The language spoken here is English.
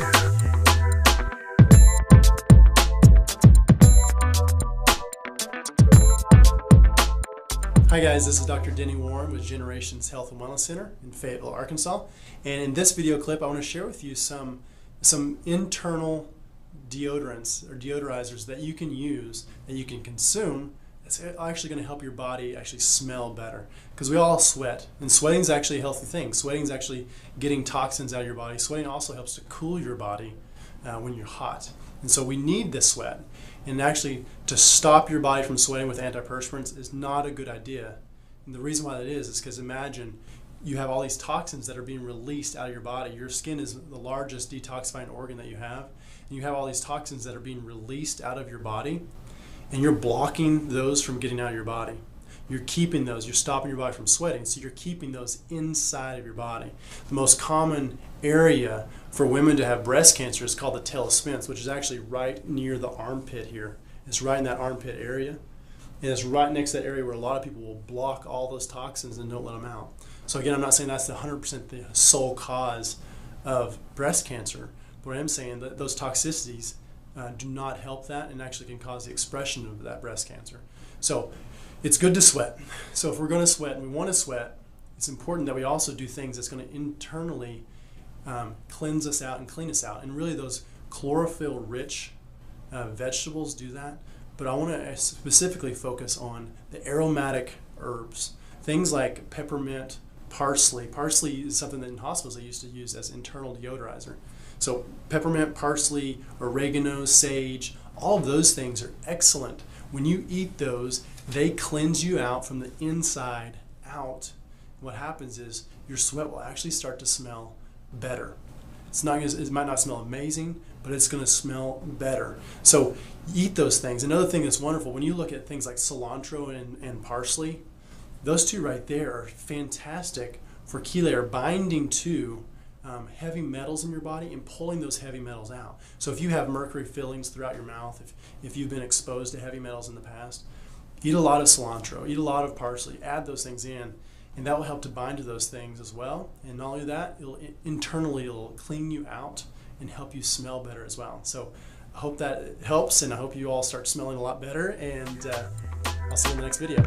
Hi guys, this is Dr. Denny with Generations Health and Wellness Center in Fayetteville, Arkansas. And in this video clip, I want to share with you some internal deodorants or deodorizers that you can use, that you can consume, that's actually going to help your body actually smell better. Because we all sweat, and sweating is actually a healthy thing. Sweating is actually getting toxins out of your body. Sweating also helps to cool your body when you're hot. And so we need this sweat. And actually, to stop your body from sweating with antiperspirants is not a good idea. And the reason why that is because imagine you have all these toxins that are being released out of your body. Your skin is the largest detoxifying organ that you have. And you have all these toxins that are being released out of your body. And you're blocking those from getting out of your body. You're keeping those, you're stopping your body from sweating, so you're keeping those inside of your body. The most common area for women to have breast cancer is called the tail of Spence, which is actually right near the armpit here. It's right in that armpit area. And it's right next to that area where a lot of people will block all those toxins and don't let them out. So again, I'm not saying that's 100% the sole cause of breast cancer, but I am saying that those toxicities do not help that and actually can cause the expression of that breast cancer. So it's good to sweat. So if we're going to sweat and we want to sweat, it's important that we also do things that's going to internally cleanse us out and clean us out. And really those chlorophyll-rich vegetables do that. But I want to specifically focus on the aromatic herbs. Things like peppermint, parsley. Parsley is something that in hospitals they used to use as internal deodorizer. So peppermint, parsley, oregano, sage, all of those things are excellent. When you eat those, they cleanse you out from the inside out. What happens is your sweat will actually start to smell better. It might not smell amazing, but it's going to smell better. So eat those things. Another thing that's wonderful, when you look at things like cilantro and parsley, those two right there are fantastic for chelator, binding to heavy metals in your body and pulling those heavy metals out. So if you have mercury fillings throughout your mouth, if you've been exposed to heavy metals in the past, eat a lot of cilantro, eat a lot of parsley, add those things in, and that will help to bind to those things as well. And not only that, internally it'll clean you out and help you smell better as well. So I hope that helps, and I hope you all start smelling a lot better, and I'll see you in the next video.